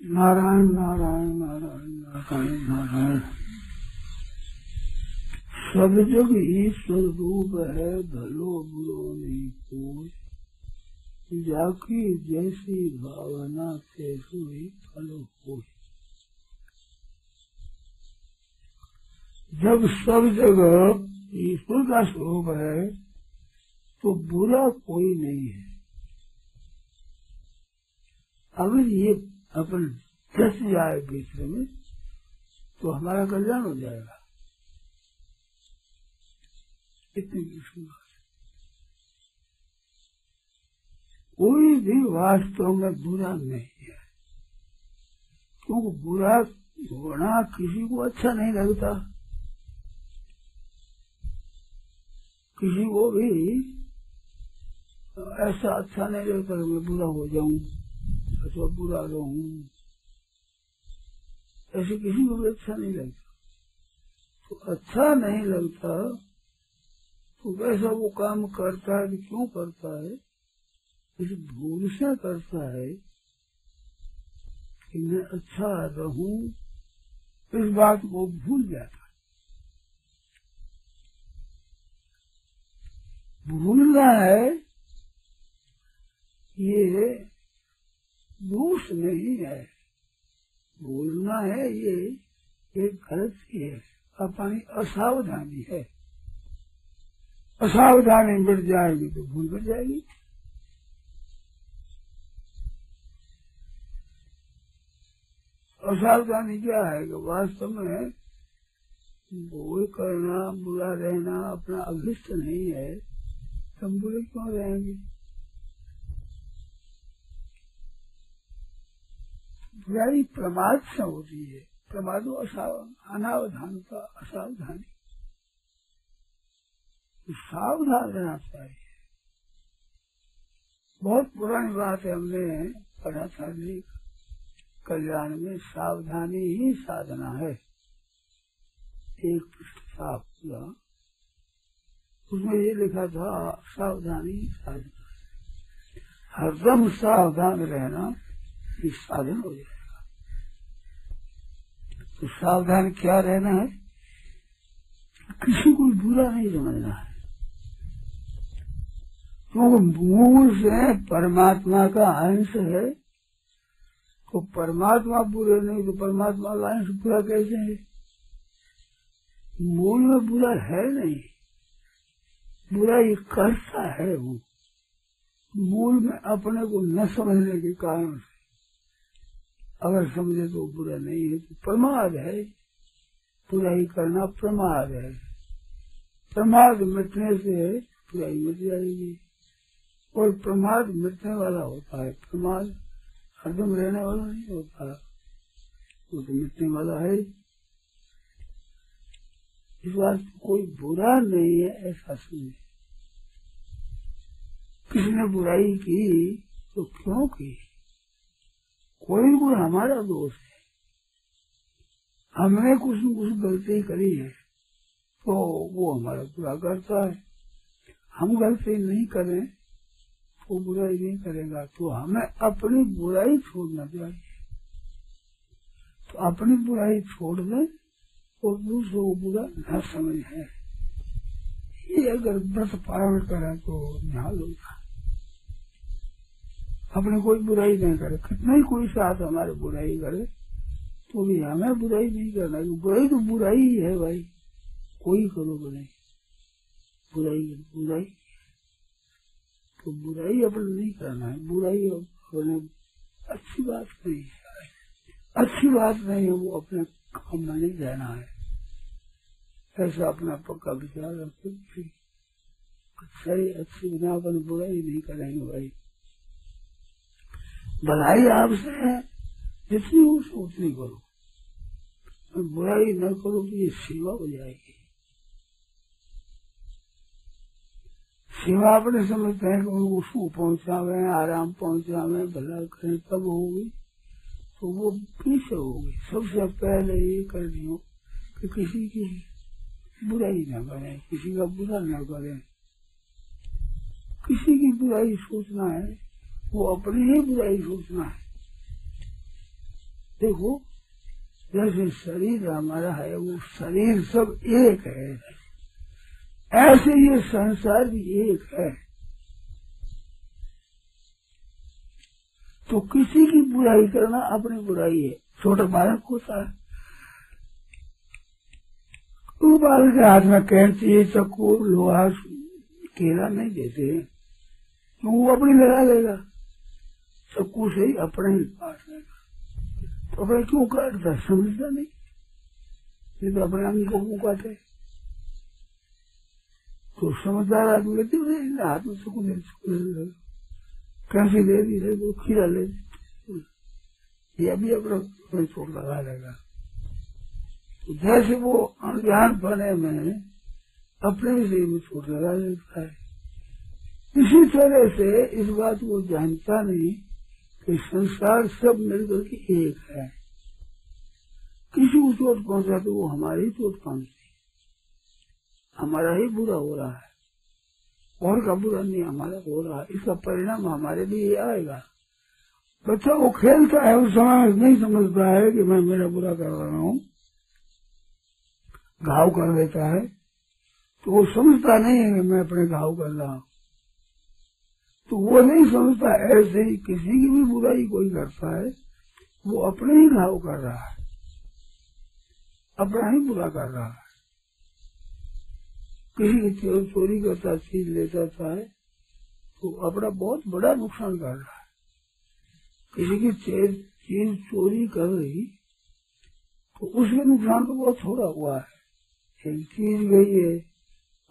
नारायण नारायण नारायण नारायण नारायण। सब जग ईश्वर रूप है, भलो बुरो नहीं कोई। जाकी जैसी भावना तैसो ही फल होई। जब सब जगह ईश्वर का स्वरूप है तो बुरा कोई नहीं है। अगर ये अपन जस जाए बीच में तो हमारा कल्याण हो जाएगा। इतनी विश्वास कोई भी वास्तव में बुरा नहीं है, क्योंकि बुरा होना किसी को अच्छा नहीं लगता। किसी को भी ऐसा अच्छा नहीं लगता मैं बुरा हो जाऊं अथवा बुरा रहूं, ऐसे किसी को भी अच्छा नहीं लगता। तो अच्छा नहीं लगता तो वैसा वो काम करता है कि क्यों करता है, इस भूल से करता है कि मैं अच्छा रहूं, इस बात को भूल जाता है। भूलना है ये दोष नहीं है, भूलना है ये एक गलती है, अपनी असावधानी है। असावधानी बढ़ जाएगी तो भूल बढ़ जाएगी। असावधानी क्या है कि वास्तव में भूल करना, बुरा रहना अपना अभिष्ट नहीं है, हम बुरे क्यों रहेंगे। बुराई प्रमाद से होती है, प्रमाद अनावधानता, असावधानी। सावधान रहना चाहिए। बहुत पुरानी बात है, हमने पढ़ा था कल्याण में, सावधानी ही साधना है। एक पृष्ठ साफ हुआ, उसमें ये लिखा था सावधानी साधना। हरदम सावधान रहना ये साधन हो जाएगा। तो सावधान क्या रहना है, किसी को बुरा नहीं समझना है, क्योंकि मूल से परमात्मा का अंश है। तो परमात्मा बुरे नहीं तो परमात्मा का अंश बुरा कैसे है। मूल में बुरा है नहीं, बुराई करता है वो मूल में अपने को न समझने के कारण से। अगर समझे तो बुरा नहीं है, तो प्रमाद है। बुराई करना प्रमाद है, प्रमाद मिटने से बुराई मिट जाएगी। और प्रमाद मिटने वाला होता है, प्रमाद हरदम रहने वाला नहीं होता, वो तो मिटने वाला है। इस बात कोई बुरा नहीं है ऐसा समझे। किसने बुराई की तो क्यों की, कोई हमारा दोष है। हमने कुछ न कुछ गलती करी है तो वो हमारा बुरा करता है। हम गलती नहीं करें वो बुराई नहीं करेगा, तो हमें अपनी बुराई छोड़ना चाहिए। तो अपनी बुराई छोड़ दें और दूसरों को बुरा न समझे। ये अगर व्रत पालन करें तो निहाल होगा। अपने कोई बुराई नहीं करे, कितना ही कोई साथ हमारे बुराई करे तो भी हमें बुराई नहीं करना। बुराई तो बुराई ही है भाई, कोई करो बुराई, बुराई बुराई तो बुराई अपने नहीं करना है। बुराई अपने अच्छी बात नहीं है, अच्छी बात नहीं है, वो अपने काम में नहीं रहना है। ऐसा अपना पक्का विचार रखते सही अच्छी बिना अपन बुराई नहीं करेंगे भाई। भलाई आपसे है, जितनी हो उतनी करो, बुराई न करो तो ये सेवा हो जाएगी। सेवा अपने समझते हैं कि उनको सुख पहुंचावे, आराम पहुंचावे, भला करें तब होगी, तो वो पीछे होगी। सबसे पहले ये करनी हो कि किसी की बुराई न करें, किसी का बुरा न करें। किसी की बुराई सोचना है वो अपनी ही बुराई सोचना है। देखो जैसे शरीर हमारा है, वो शरीर सब एक है, ऐसे ये संसार भी एक है। तो किसी की बुराई करना अपनी बुराई है। छोटा बालक होता है, वो बालक के हाथ में कैंची, चक्कू, लोहा, केला नहीं देते, तो वो अपनी लगा लेगा, चक्कू से ही अपने ही काट लेगा। तो अपने क्यों काटता, समझता नहीं, ये तो अपने अंग को क्यों काटे। तो समझदार आदमी कहते हाथ में चक्कू दे, कैसे ले दी है, वो खीरा ले दी, ये भी अपना चोट लगा लेगा। तो जैसे वो अनजान बने में अपने से भी चोट लगा लेता है, इसी तरह से इस बात को जानता नहीं कि संसार सब मिलकर के एक है। किसी को चोट पहुंचा तो वो हमारी चोट पहुंचती, हमारा ही बुरा हो रहा है, और का बुरा नहीं हमारा हो रहा है। इसका परिणाम हमारे लिए आएगा। बच्चा वो खेलता है, उस समय नहीं समझता है कि मैं मेरा बुरा कर रहा हूँ, घाव कर देता है, तो वो समझता नहीं है कि मैं अपने घाव कर रहा हूँ। तो वो नहीं समझता। ऐसे ही किसी की भी बुराई कोई करता है, वो अपने ही घाव कर रहा है, अपना ही बुरा कर रहा है। किसी की चोरी करता, चीज लेता है, तो अपना बहुत बड़ा नुकसान कर रहा है। किसी की चीज चोरी कर रही, तो उसका नुकसान तो बहुत थोड़ा हुआ है। एक चीज गई है,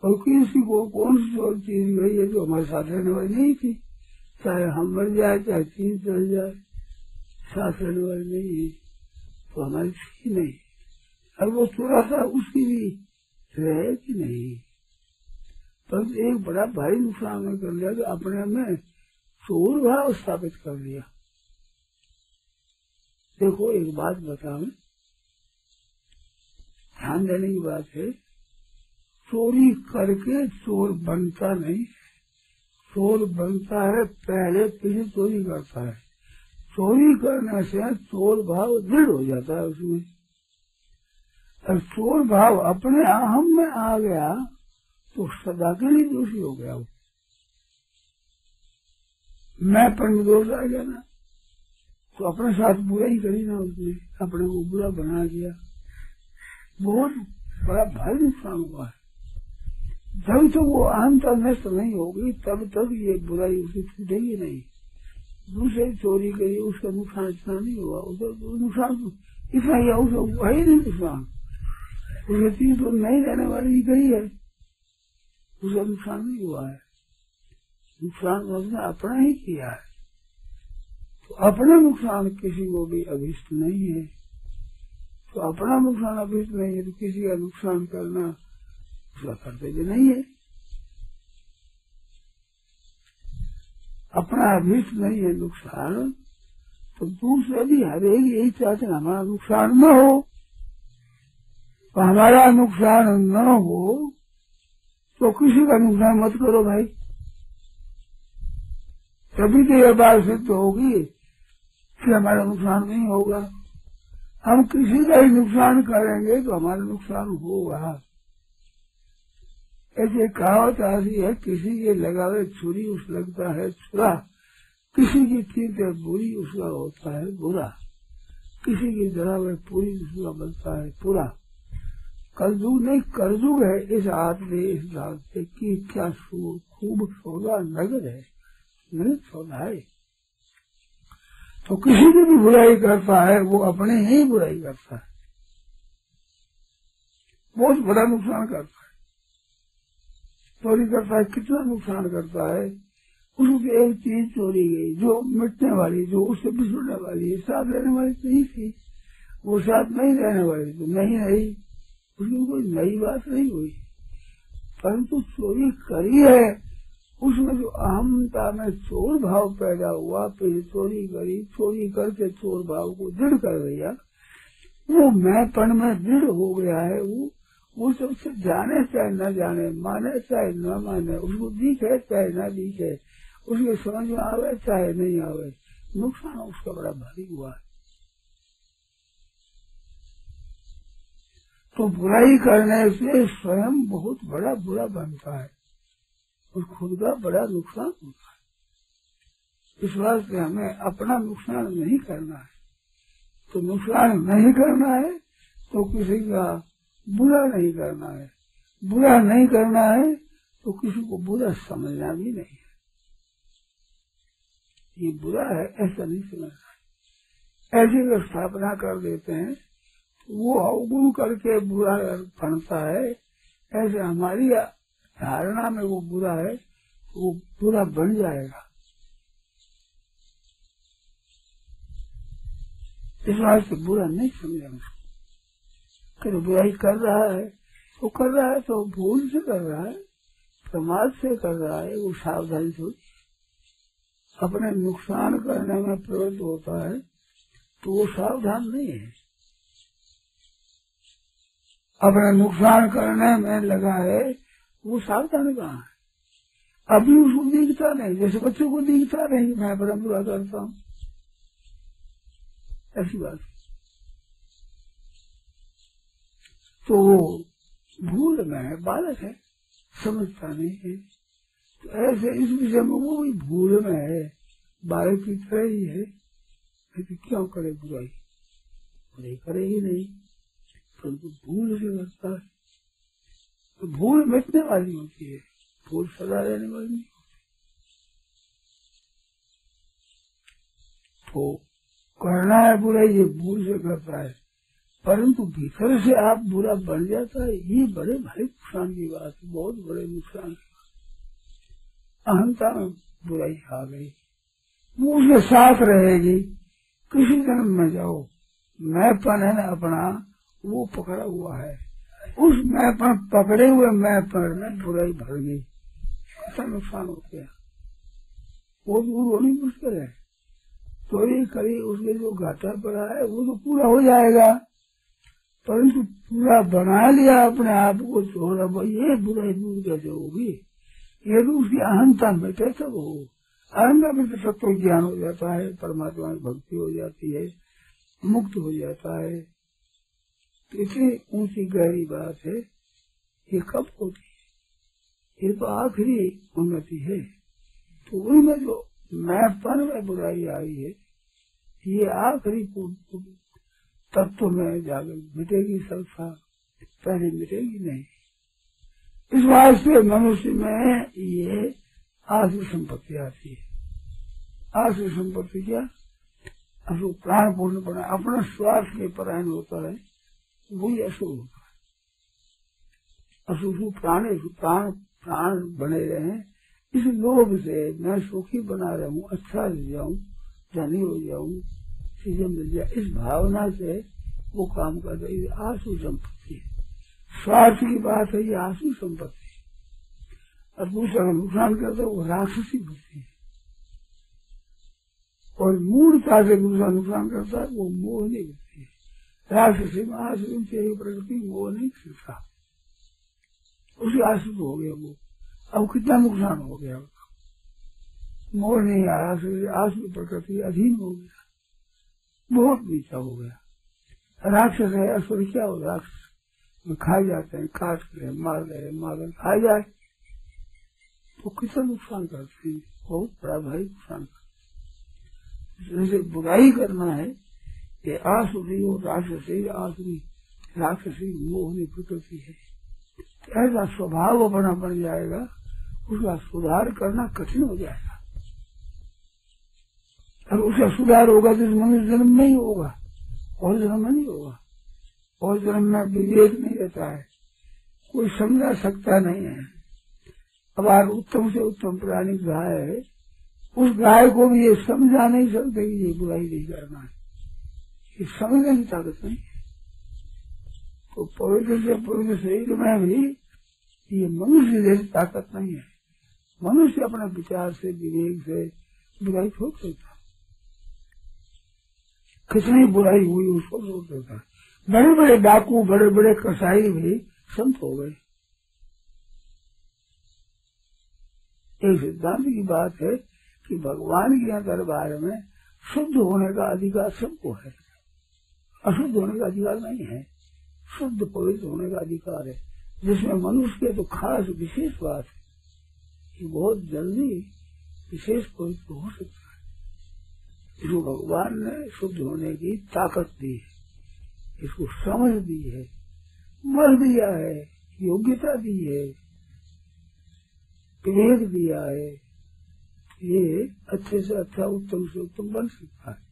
और किसी को कौन सी चीज गई है जो हमारे साथ रहने वाली नहीं थी, चाहे हम मर जाए चाहे चीज चल जाए, साथ रहने वाली नहीं है, तो हमारी थी नहीं। और वो चोरा था, उसकी भी रहे कि नहीं, पर एक बड़ा भारी नुकसान में कर लिया कि अपने में चोर भाव स्थापित कर लिया। देखो एक बात बताऊं, ध्यान देने की बात है, चोरी करके चोर बनता नहीं, चोर बनता है पहले पीछे चोरी करता है। चोरी करने से चोर भाव दृढ़ हो जाता है उसमें, और चोर भाव अपने अहम में आ गया तो सदा के लिए दोषी हो गया। वो मैं पर दोष आ गया ना, तो अपने साथ बुरा ही करी ना, उसने अपने को बुरा बना दिया, बहुत बड़ा भारी नुकसान हुआ है। जब तक वो अहंता नष्ट नहीं होगी तब तक ये बुराई उसे छूटेगी नहीं। दूसरे चोरी करी, उसका नुकसान इतना नहीं हुआ, उसका नुकसान इतना ही उसे हुआ ही नहीं नुकसान, उसे चीज तो नहीं रहने वाली ही गई है, उसका नुकसान नहीं हुआ है। नुकसान उसने अपना ही किया है। तो अपना नुकसान किसी को भी अभिष्ट नहीं है, तो अपना नुकसान अभिष्ट नहीं है, तो किसी का नुकसान करना उसका कर्तव्य नहीं है। अपना अभिष्ट नहीं है नुकसान, तो दूसरे भी हर एक यही चाहते हैं हमारा नुकसान न हो। तो हमारा नुकसान न हो तो किसी का नुकसान मत करो भाई, तभी तो यह बात सिद्ध होगी कि हमारा नुकसान नहीं होगा। हम किसी का ही नुकसान करेंगे तो हमारा नुकसान होगा। ऐसे कहावत आती है, किसी के लगावे छुरी उस लगता है छुरा, किसी की चीज बुरी उसका होता है बुरा, किसी की जरावे पूरी उसका बनता है पूरा। कलयुग नहीं करजुग है, इस हाथ में इस दांत से की क्या खूब सौदा नगद है, नगद सौदा है। तो किसी की भी बुराई करता है वो अपने ही बुराई करता है, बहुत बड़ा नुकसान करता है। चोरी करता है, कितना नुकसान करता है। उसकी एक चीज चोरी गई जो मिटने वाली, जो उससे बिछड़ने वाली, साथ रहने वाली नहीं थी, वो साथ नहीं रहने वाली तो नहीं रही, उसमें कोई नई बात नहीं हुई। परंतु चोरी करी है, उसमें जो अहमता में चोर भाव पैदा हुआ, फिर चोरी करी, चोरी करके चोर भाव को दृढ़ कर दिया, वो मैंपन में दृढ़ हो गया है। वो सबसे जाने चाहे न जाने, माने चाहे न माने, उसको दिखे चाहे न दिखे, उसके समझ में आवे चाहे नहीं आवे, नुकसान उसका बड़ा भारी हुआ है। तो बुराई करने से स्वयं बहुत बड़ा बुरा बनता है और खुद का बड़ा नुकसान होता है। इस वास्ते हमें अपना नुकसान नहीं करना है। तो नुकसान नहीं करना है तो किसी का बुरा नहीं करना है, बुरा नहीं करना है तो किसी को बुरा समझना भी नहीं है। ये बुरा है ऐसा नहीं समझना है। ऐसी अगर स्थापना कर देते हैं तो वो अवगुण करके बुरा बनता है, ऐसे हमारी धारणा में वो बुरा है तो वो बुरा बन जाएगा। इस बात से बुरा नहीं समझा उसको। तो बुराई कर रहा है तो भूल से कर रहा है, प्रमाद से कर रहा है, वो सावधानी से अपने नुकसान करने में प्रवृत्त होता है तो वो सावधान नहीं है। अपने नुकसान करने में लगा है वो सावधान कहाँ है। अभी उसको दिखता नहीं, जैसे बच्चों को दिखता नहीं मैं बड़ा बुरा करता हूँ, ऐसी बात। तो वो भूल में है, बालक है, समझता नहीं है। तो ऐसे इस विषय में वो भी भूल में है, बालक की तरह ही है। तो क्यों करे बुराई, बुराई करे ही नहीं, परंतु भूल से करता है। तो भूल मिटने वाली होती है, भूल सदा रहने वाली नहीं होती। तो करना है बुराई, ये भूल से करता है, परंतु भीतर से आप बुरा बन जाता है। ये बड़े भारी नुकसान की बात है, बहुत बड़े नुकसान की बात। अहंता में बुराई आ गई, वो उसके साथ रहेगी। किसी जन्म में जाओ, मैंपन है ना अपना, वो पकड़ा हुआ है। उस मैंपन पकड़े हुए मैंपन में बुराई भर गई, ऐसा नुकसान हो गया। वो दूर होनी मुश्किल है। तो ये करी उसके जो घाटा पड़ा है वो तो पूरा हो जाएगा, परंतु पूरा बना लिया अपने आप को, थोड़ा भाई ये बुराई दूर कैसे होगी। ये तो उसकी अहंता मिटे तब हो। अहंता में तो तत्व ज्ञान हो जाता है, परमात्मा में भक्ति हो जाती है, मुक्त हो जाता है। तो इतनी ऊंची गहरी बात है। ये कब होती है, ये तो आखिरी उन्नति है। तो उनमें जो मैंपन में बुराई आई है, ये आखिरी तत्व में जाकर मिटेगी संसार, पहले मिटेगी नहीं। इस वास्ते मनुष्य में ये आसु संपत्ति आती है। आसु संपत्ति क्या, असु प्राण पूर्ण बना, अपना स्वार्थ के परायण होता है, वही असु होता है। असु प्राण बने रहे, इस लोभ से मैं सुखी बना रहूं, अच्छा हो जाऊं, धनी हो जाऊं, चीजें मिल जाए, इस भावना से वो काम कर रही है। आसु संपत्ति है, स्वार्थ की बात है, ये आसु संपत्ति है। और दूसरा का नुकसान करता है वो राक्षसी बुद्धि है। और मूर्खता से दूसरा नुकसान करता है वो मोहनी बुद्धि है। राक्षसी में आसु से प्रकृति मोह नहीं सीखा, उसी आसु हो गया वो। अब कितना नुकसान हो गया, मोह नहीं आया, आसु प्रकृति अधीन हो गया, बहुत नीचा हो गया। राक्षस है, असुर क्या हो, राक्षस खा जाते हैं, काट के मार कर खा जाए तो कितना नुकसान करते हैं, बहुत बड़ा भारी नुकसान करते हैं। जैसे बुराई करना है, ये आसुरी और राक्षसी, आसुरी राक्षसी मोहनी प्रकृति है। ऐसा स्वभाव अपना बन जाएगा, उसका सुधार करना कठिन हो जाएगा। और उसका सुधार होगा तो मनुष्य जन्म में ही होगा, और जन्म में नहीं होगा। और जन्म में विवेक नहीं रहता है, कोई समझा सकता नहीं है। अब आज उत्तम से उत्तम प्राणी गाय है, उस गाय को भी ये समझा नहीं सकते कि ये बुराई नहीं करना है, ये समझने की ताकत नहीं है। तो पवित्र से पवित्र शरीर में भी ये मनुष्य जैसी ताकत नहीं है। मनुष्य अपने विचार से, विवेक से बुराई छोड़ सकता है। कितनी बुराई हुई उसको छोड़ सकता है। बड़े बड़े डाकू, बड़े बड़े कसाई भी संत हो गए। एक सिद्धांत की बात है कि भगवान के दरबार में शुद्ध होने का अधिकार सबको है, अशुद्ध होने का अधिकार नहीं है। शुद्ध पवित्र होने का अधिकार है, जिसमें मनुष्य के तो खास विशेष बात है, ये बहुत जल्दी विशेष पवित्र हो सकता है। इसको भगवान ने शुद्ध होने की ताकत दी है, इसको समझ दी है, बल दिया है, योग्यता दी है, विवेक दिया है, ये अच्छे से अच्छा उत्तम से उत्तम बन सकता है।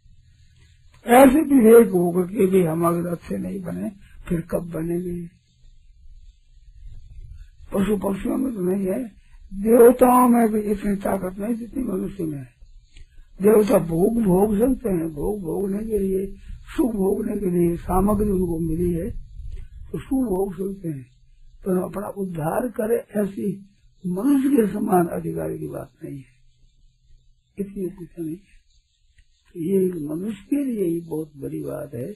ऐसे विवेक होकर के भी हम अगर अच्छे नहीं बने फिर कब बनेंगे? पशु पक्षियों में तो नहीं है, देवताओं में भी इतनी ताकत नहीं जितनी मनुष्य में है। देवता भोग भोग सकते हैं, भोग भोगने के लिए, सुख भोगने के लिए सामग्री उनको मिली है तो सुख भोग सकते हैं, पर अपना उद्धार करे ऐसी मनुष्य के समान अधिकार की बात नहीं है, इतनी कुछ नहीं है। ये मनुष्य के लिए ही बहुत बड़ी बात है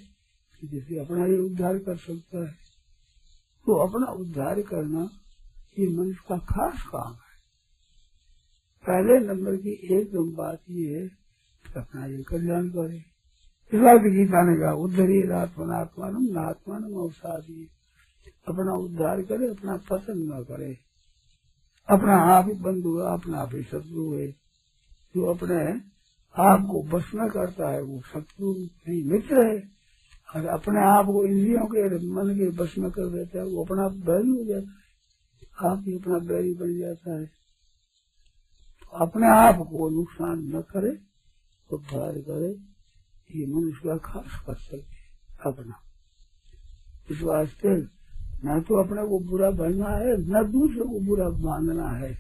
कि जिसे अपना ये उद्धार कर सकता है, तो अपना उद्धार करना ये मनुष्य का खास काम है। पहले नंबर की एकदम बात ये है कि अपना ये कल्याण करे। इस बात गीता ने कहा उद्धरी आत्मनात्मानम नात्मानम अवसादी, अपना उद्धार करे, अपना पतन न करे। अपना आप ही बंधु है, अपना आप ही शत्रु है। जो अपने आप को बस में करता है वो शत्रु नहीं मित्र है, और अपने आप को इंद्रियों के मन के बस में कर देता है वो अपना बैरी हो जाता है, आप ही अपना बैरी बन जाता है। तो अपने आप को नुकसान न करे, उद्धार करे, ये मनुष्य का खास कर्तव्य है अपना। इस वास्ते न तो अपने को बुरा बनना है, न दूसरे को बुरा मानना है।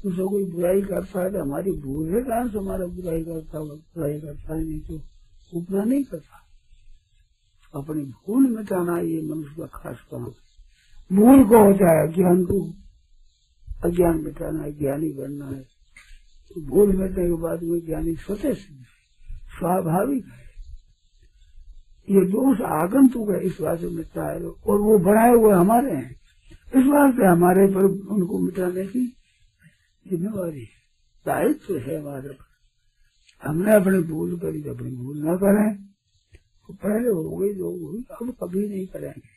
दूसरा कोई बुराई करता है तो हमारी भूल है, कहाँ से हमारा बुराई करता है, नहीं तो वो बुरा नहीं करता। अपनी भूल मिटाना ये मनुष्य का खास काम है। भूल को होता है ज्ञान को, अज्ञान मिटाना है, ज्ञानी बनना है। तो भूल मिटने के बाद में ज्ञानी स्वतः सिद्ध है, स्वाभाविक है। ये दोष आगंतुक है, इस बात से मिटता है, और वो बनाए हुए हमारे हैं, इस बात से हमारे पर उनको मिटाने की जिम्मेवारी है, दायित्व है हमारे पर। हमने अपनी भूल करी तो अपनी भूल न करें, तो पहले हो गई जो हुई, अब कभी नहीं करेंगे।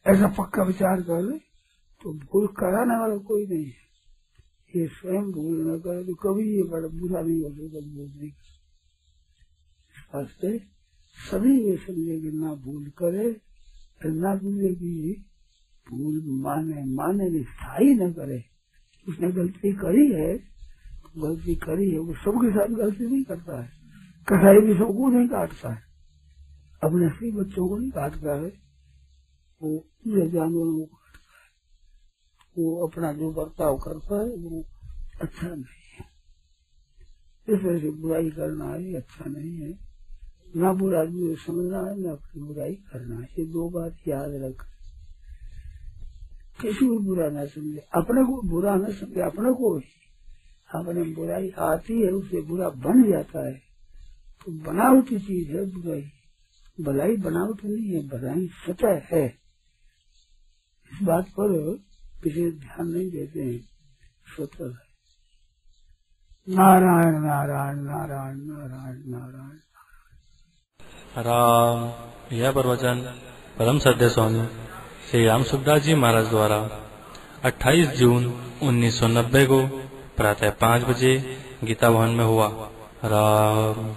ऐसा पक्का विचार कर ले तो भूल कराने वाला कोई नहीं है। ये स्वयं भूल न करे तो कभी ये बड़ा बुरा नहीं हो सकता, भूल नहीं कर। वास्ते सभी ये समझे कि ना भूल करे, ना दूसरे की भूल माने स्थायी न करे। उसने गलती करी है, वो सबके साथ गलती नहीं करता है। कसाई भी सबको नहीं काटता है, अपने असली बच्चों को नहीं काटता है, वो जानवरों को काटता है। वो अपना जो बर्ताव करता है वो अच्छा नहीं है। इस वजह से बुराई करना है अच्छा नहीं है। ना बुरा आदमी समझना है, ना अपनी बुराई करना है। ये दो बात याद रख, किसी को बुरा ना समझे, अपने को बुरा ना समझे, अपने को ही अपने बुराई आती है उससे बुरा बन जाता है। तो बनावटी चीज है बुराई, भलाई बनावट नहीं है, भलाई सतह है। इस बात पर विशेष ध्यान नहीं देते हैं, स्वतः है। नारायण नारायण नारायण नारायण नारायण राम। यह प्रवचन परम सद्य स्वामी श्री राम सुखदास जी महाराज द्वारा 28 जून 1990 को प्रातः 5 बजे गीता भवन में हुआ। राम।